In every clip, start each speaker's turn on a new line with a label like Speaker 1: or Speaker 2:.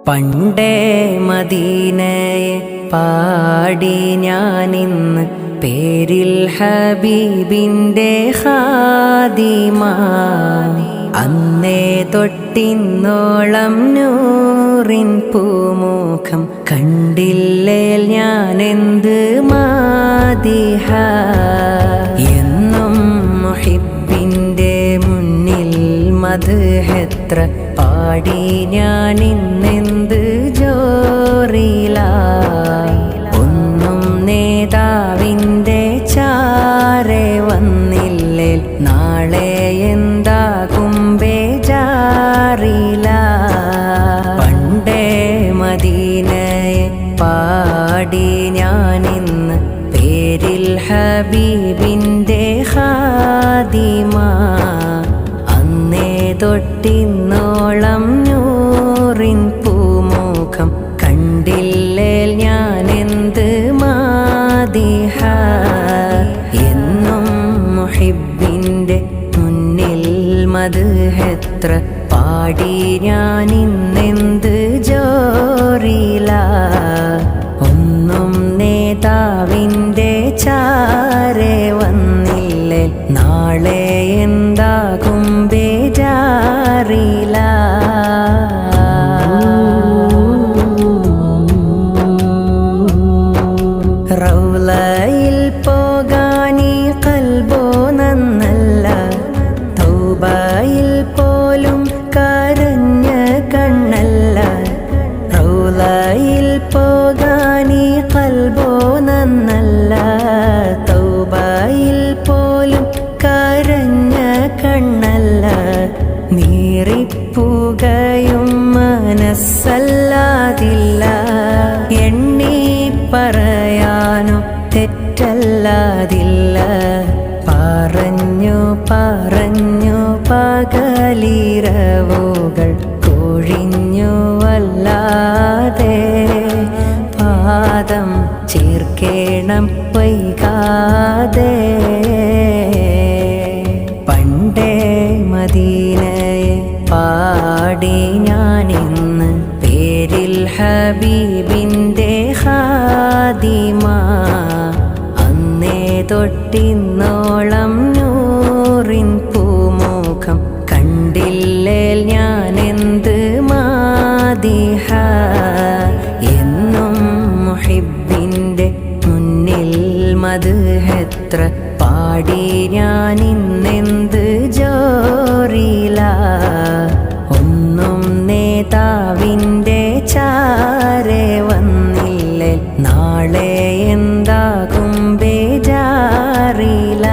Speaker 1: പണ്ടേ മദീനയെ പാടി ഞാനിന്ന് പേരിൽ ഹബീബിൻ്റെ ഖാദിമ. അന്നേ തൊട്ടിന്നോളം നൂറിൻ പൂമുഖം കണ്ടില്ലേൽ ഞാനെന്ത് മാദിഹ. എന്നും മുഹിബിൻ്റെ മുന്നിൽ മദ്ഹെത്ര പാടി ഞാനിന്നെന്ത് ജോറില. ഒന്നും നേതാവിൻ്റെ ചാരെ വന്നില്ലേൽ നാളെ എന്താകും ബേജാറില. പണ്ടേ മദീനയെ പാടി ഞാനിന്ന് പേരിൽ ഹബീബിൻ്റെ ഖാദിമ. അന്നേ തൊട്ടിന്നോളം നൂറിൻ പൂമുഖം കണ്ടില്ലേൽ ഞാനെന്ത് മാദിഹ. എന്നും മുഹിബിൻ്റെ മുന്നിൽ മദ്ഹെത്ര പാടി ഞാനിന്നെന്ത് ജോറില. ഒന്നും നേതാവിൻ്റെ ചാരെ വന്നില്ലേൽ നാളെ എന്താകും ബേജാറില. റൗളയിൽ പോകാനീ ഖൽബോ നന്നല്ല, തൗബയിൽ പോലും കരഞ്ഞ കണ്ണല്ല. റൗളയിൽ പോകാനീ ഖൽബോ നന്നല്ല, തൗബയിൽ പോലും കരഞ്ഞ കണ്ണല്ല. നീറിപ്പുകയും മനസ്സല്ലാതില്ല, എണ്ണി പറയാനോ തെറ്റല്ലാതില്ല. പറഞ്ഞു പറഞ്ഞു പകലിരവുകൾ കൊഴിഞ്ഞു വല്ലാതെ. പാദം ചേർക്കേണം വൈകാതെ. പണ്ടേ മദീനയെ പാടി ഞാനിന്ന് പേരിൽ ഹബീബിൻ്റെ ഖാദിമ. അന്നേ തൊട്ടിന്നോളം നൂറിൻ പൂമുഖം കണ്ടില്ലേൽ ഞാനെന്ത് മാദിഹ. എന്നും മുഹിബിൻ്റെ മുന്നിൽ മദ്ഹെത്ര പാടി ഞാനിന്നെന്ത് ജോറില. ഒന്നും നേതാവിൻ്റെ ചാരെ വന്നില്ലേൽ നാളെ എന്താകും ബേജാറില.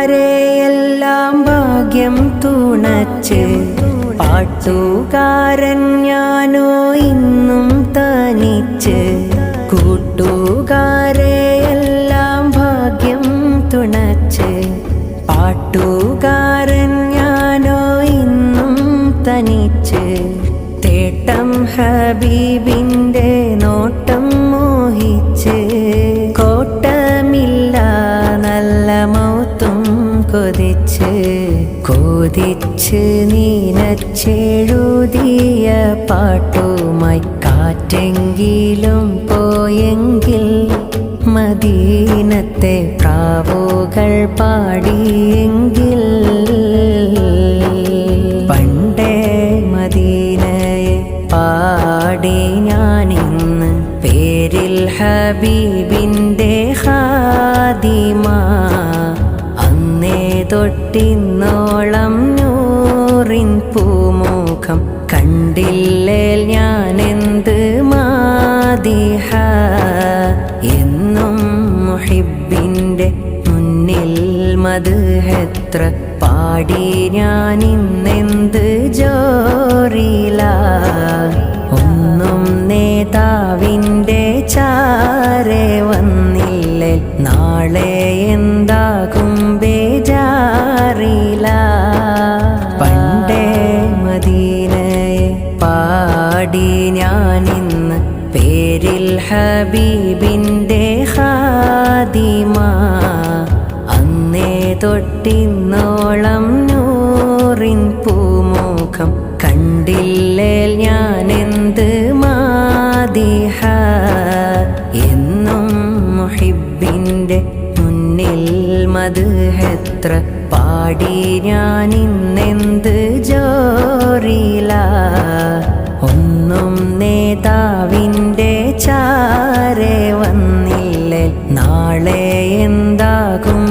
Speaker 1: കൂട്ടുകാരെയെല്ലാം ഭാഗ്യം തുണച്ച്, പാട്ടുകാരൻ ഞാനോ ഇന്നും തനിച്ച്. കൂട്ടുകാരെയെല്ലാം ഭാഗ്യം തുണച്ച്, പാട്ടുകാരൻ ഞാനോ ഇന്നും തനിച്ച്. തേട്ടം ഹബീബിൻ്റെ നോട്ടം മോഹിച്ച്, കോട്ടമില്ല നല്ല മൗത്തും കൊതിച്ച്. കൊതിച്ച് നീനച്ചെഴുതിയ പാട്ടുമായി കാറ്റെങ്കിലും പോയെങ്കിൽ, മദീനത്തെ പ്രാവുകൾ പാടിയെങ്കിൽ. പണ്ടേ മദീനയെ പാടി ഞാനിന്ന് പേരിൽ ഹബീബിൻ്റെ ഖാദിമ. അന്നേ തൊട്ടിന്നോളം നൂറിൻ പൂമുഖം കണ്ടില്ലേൽ ഞാനെന്ത് മാദിഹ. എന്നും മുഹിബിൻ്റെ മുന്നിൽ മദ്ഹെത്ര പാടി ഞാനിന്നെന്ത് ജോറില. ഒന്നും നേതാവിൻ്റെ ചാരെ വന്നില്ലേൽ നാളെ എന്താകും ബേജാറില. പണ്ടേ മദീനയെ പാടി ഞാനിന്ന് പേരിൽ ഹബീബിൻ്റെ ഖാദിമ. അന്നേ കണ്ടിട്ടിന്നോളം നൂറിൻ പൂമുഖം കണ്ടില്ലേൽ ഞാനെന്ത് മാദിഹ. എന്നും മുഹിബിൻ്റെ മുന്നിൽ മദ്ഹെത്ര പാടി ഞാനിന്നെന്ത് ജോറില. ഒന്നും നേതാവിൻ്റെ ചാരെ വന്നില്ലേ നാളെ എന്താകും